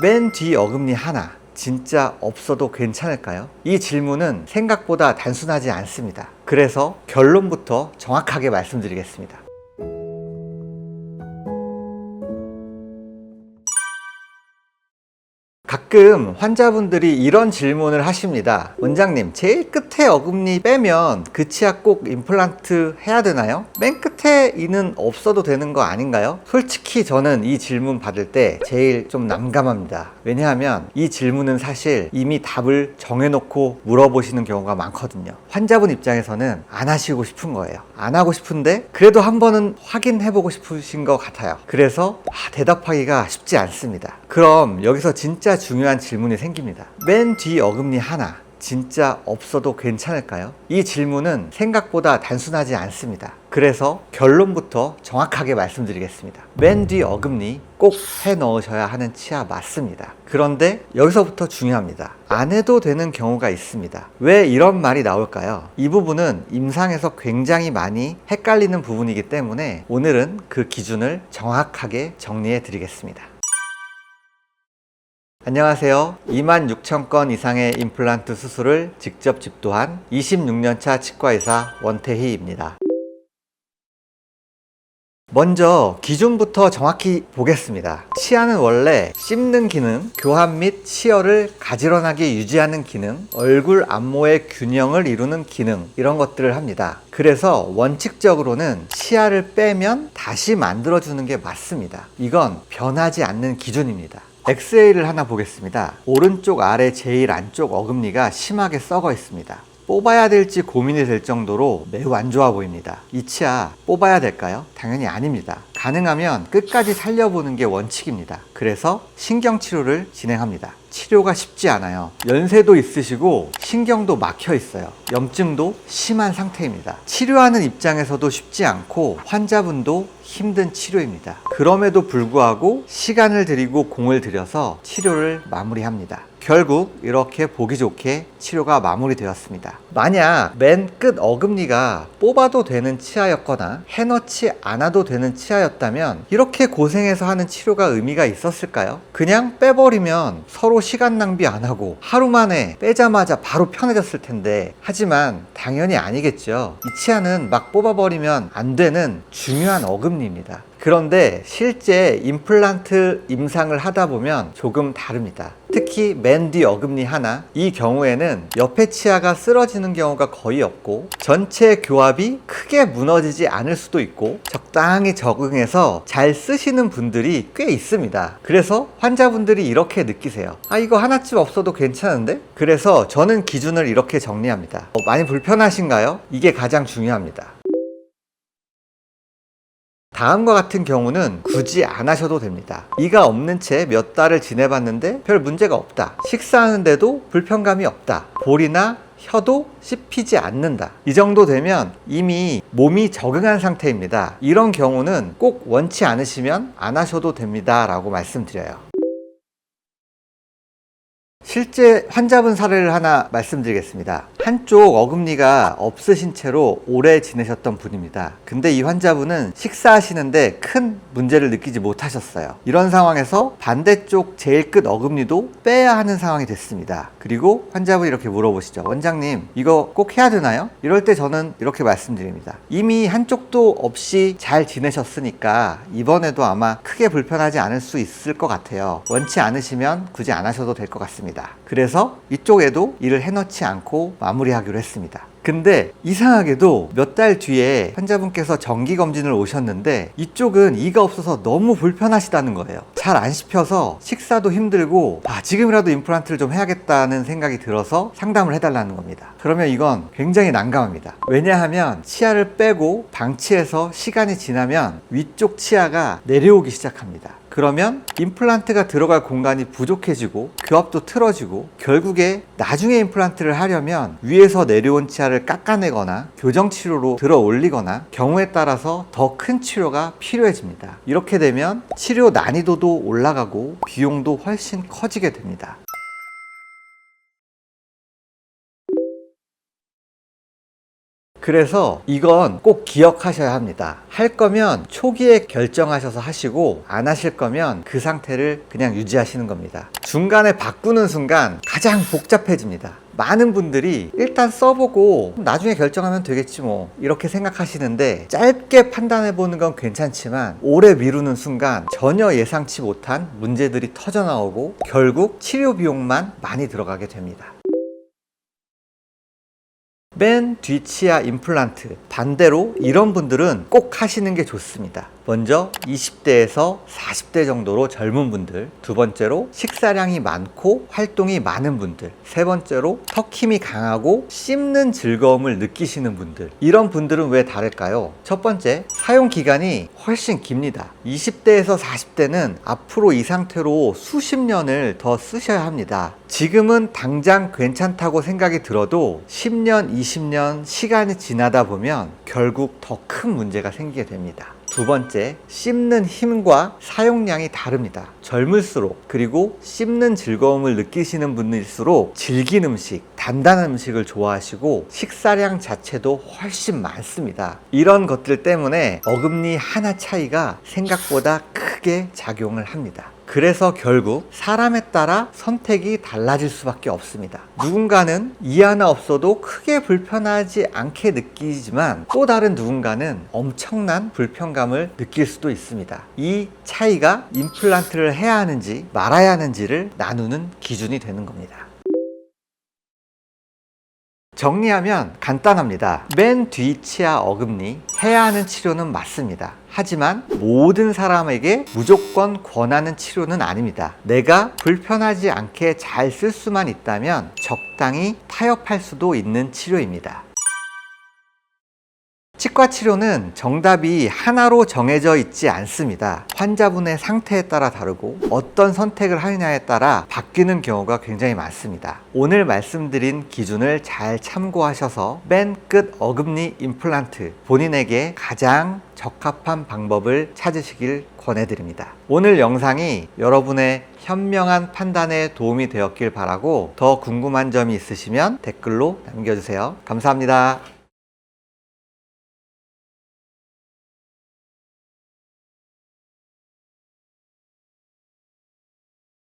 맨 뒤 어금니 하나 진짜 없어도 괜찮을까요? 이 질문은 생각보다 단순하지 않습니다. 그래서 결론부터 정확하게 말씀드리겠습니다. 가끔 환자분들이 이런 질문을 하십니다. 원장님, 제일 끝에 어금니 빼면 그 치아 꼭 임플란트 해야 되나요? 맨 끝에 이는 없어도 되는 거 아닌가요? 솔직히 저는 이 질문 받을 때 제일 좀 난감합니다. 왜냐하면 이 질문은 사실 이미 답을 정해놓고 물어보시는 경우가 많거든요. 환자분 입장에서는 안 하시고 싶은 거예요. 안 하고 싶은데 그래도 한 번은 확인해보고 싶으신 것 같아요. 그래서 대답하기가 쉽지 않습니다. 그럼 여기서 진짜 중요한 질문이 생깁니다. 맨 뒤 어금니 하나 진짜 없어도 괜찮을까요? 이 질문은 생각보다 단순하지 않습니다. 그래서 결론부터 정확하게 말씀드리겠습니다. 맨 뒤 어금니 꼭 해 넣으셔야 하는 치아 맞습니다. 그런데 여기서부터 중요합니다. 안 해도 되는 경우가 있습니다. 왜 이런 말이 나올까요? 이 부분은 임상에서 굉장히 많이 헷갈리는 부분이기 때문에 오늘은 그 기준을 정확하게 정리해 드리겠습니다. 안녕하세요. 26,000건 이상의 임플란트 수술을 직접 집도한 26년차 치과의사 원태희입니다. 먼저 기준부터 정확히 보겠습니다. 치아는 원래 씹는 기능, 교합 및 치열을 가지런하게 유지하는 기능, 얼굴 안모의 균형을 이루는 기능, 이런 것들을 합니다. 그래서 원칙적으로는 치아를 빼면 다시 만들어주는 게 맞습니다. 이건 변하지 않는 기준입니다. 엑스레이를 하나 보겠습니다. 오른쪽 아래 제일 안쪽 어금니가 심하게 썩어 있습니다. 뽑아야 될지 고민이 될 정도로 매우 안 좋아 보입니다. 이 치아 뽑아야 될까요? 당연히 아닙니다. 가능하면 끝까지 살려보는 게 원칙입니다. 그래서 신경치료를 진행합니다. 치료가 쉽지 않아요. 연세도 있으시고 신경도 막혀 있어요. 염증도 심한 상태입니다. 치료하는 입장에서도 쉽지 않고 환자분도 힘든 치료입니다. 그럼에도 불구하고 시간을 들이고 공을 들여서 치료를 마무리합니다. 결국 이렇게 보기 좋게 치료가 마무리되었습니다. 만약 맨 끝 어금니가 뽑아도 되는 치아였거나 해넣지 않아도 되는 치아였다면 이렇게 고생해서 하는 치료가 의미가 있었을까요? 그냥 빼버리면 서로 시간 낭비 안 하고 하루 만에 빼자마자 바로 편해졌을 텐데, 하지만 당연히 아니겠죠. 이 치아는 막 뽑아버리면 안 되는 중요한 어금니입니다. 그런데 실제 임플란트 임상을 하다 보면 조금 다릅니다. 특히 맨 뒤 어금니 하나, 이 경우에는 옆에 치아가 쓰러지는 경우가 거의 없고 전체 교합이 크게 무너지지 않을 수도 있고 적당히 적응해서 잘 쓰시는 분들이 꽤 있습니다. 그래서 환자분들이 이렇게 느끼세요. 이거 하나쯤 없어도 괜찮은데? 그래서 저는 기준을 이렇게 정리합니다. 많이 불편하신가요? 이게 가장 중요합니다. 다음과 같은 경우는 굳이 안 하셔도 됩니다. 이가 없는 채 몇 달을 지내봤는데 별 문제가 없다. 식사하는데도 불편감이 없다. 볼이나 혀도 씹히지 않는다. 이 정도 되면 이미 몸이 적응한 상태입니다. 이런 경우는 꼭 원치 않으시면 안 하셔도 됩니다 라고 말씀드려요. 실제 환자분 사례를 하나 말씀드리겠습니다. 한쪽 어금니가 없으신 채로 오래 지내셨던 분입니다. 근데 이 환자분은 식사하시는데 큰 문제를 느끼지 못하셨어요. 이런 상황에서 반대쪽 제일 끝 어금니도 빼야 하는 상황이 됐습니다. 그리고 환자분이 이렇게 물어보시죠. 원장님, 이거 꼭 해야 되나요? 이럴 때 저는 이렇게 말씀드립니다. 이미 한쪽도 없이 잘 지내셨으니까 이번에도 아마 크게 불편하지 않을 수 있을 것 같아요. 원치 않으시면 굳이 안 하셔도 될 것 같습니다. 그래서 이쪽에도 일을 해놓지 않고 마무리하기로 했습니다. 근데 이상하게도 몇 달 뒤에 환자분께서 정기검진을 오셨는데 이쪽은 이가 없어서 너무 불편하시다는 거예요. 잘 안 씹혀서 식사도 힘들고 지금이라도 임플란트를 좀 해야겠다는 생각이 들어서 상담을 해달라는 겁니다. 그러면 이건 굉장히 난감합니다. 왜냐하면 치아를 빼고 방치해서 시간이 지나면 위쪽 치아가 내려오기 시작합니다. 그러면 임플란트가 들어갈 공간이 부족해지고 교합도 틀어지고 결국에 나중에 임플란트를 하려면 위에서 내려온 치아를 깎아내거나 교정치료로 들어 올리거나 경우에 따라서 더 큰 치료가 필요해집니다. 이렇게 되면 치료 난이도도 올라가고 비용도 훨씬 커지게 됩니다. 그래서 이건 꼭 기억하셔야 합니다. 할 거면 초기에 결정하셔서 하시고, 안 하실 거면 그 상태를 그냥 유지하시는 겁니다. 중간에 바꾸는 순간 가장 복잡해집니다. 많은 분들이 일단 써보고 나중에 결정하면 되겠지 뭐 이렇게 생각하시는데, 짧게 판단해 보는 건 괜찮지만 오래 미루는 순간 전혀 예상치 못한 문제들이 터져 나오고 결국 치료 비용만 많이 들어가게 됩니다. 맨 뒤 치아 임플란트, 반대로 이런 분들은 꼭 하시는 게 좋습니다. 먼저 20대에서 40대 정도로 젊은 분들, 두 번째로 식사량이 많고 활동이 많은 분들, 세 번째로 턱힘이 강하고 씹는 즐거움을 느끼시는 분들. 이런 분들은 왜 다를까요? 첫 번째, 사용 기간이 훨씬 깁니다. 20대에서 40대는 앞으로 이 상태로 수십 년을 더 쓰셔야 합니다. 지금은 당장 괜찮다고 생각이 들어도 10년, 20년 시간이 지나다 보면 결국 더 큰 문제가 생기게 됩니다. 두 번째, 씹는 힘과 사용량이 다릅니다. 젊을수록, 그리고 씹는 즐거움을 느끼시는 분일수록 질긴 음식, 단단한 음식을 좋아하시고 식사량 자체도 훨씬 많습니다. 이런 것들 때문에 어금니 하나 차이가 생각보다 크게 작용을 합니다. 그래서 결국 사람에 따라 선택이 달라질 수밖에 없습니다. 누군가는 이 하나 없어도 크게 불편하지 않게 느끼지만, 또 다른 누군가는 엄청난 불편감을 느낄 수도 있습니다. 이 차이가 임플란트를 해야 하는지 말아야 하는지를 나누는 기준이 되는 겁니다. 정리하면 간단합니다. 맨 뒤 치아 어금니 해야 하는 치료는 맞습니다. 하지만 모든 사람에게 무조건 권하는 치료는 아닙니다. 내가 불편하지 않게 잘 쓸 수만 있다면 적당히 타협할 수도 있는 치료입니다. 치과 치료는 정답이 하나로 정해져 있지 않습니다. 환자분의 상태에 따라 다르고 어떤 선택을 하느냐에 따라 바뀌는 경우가 굉장히 많습니다. 오늘 말씀드린 기준을 잘 참고하셔서 맨 끝 어금니 임플란트, 본인에게 가장 적합한 방법을 찾으시길 권해드립니다. 오늘 영상이 여러분의 현명한 판단에 도움이 되었길 바라고, 더 궁금한 점이 있으시면 댓글로 남겨주세요. 감사합니다.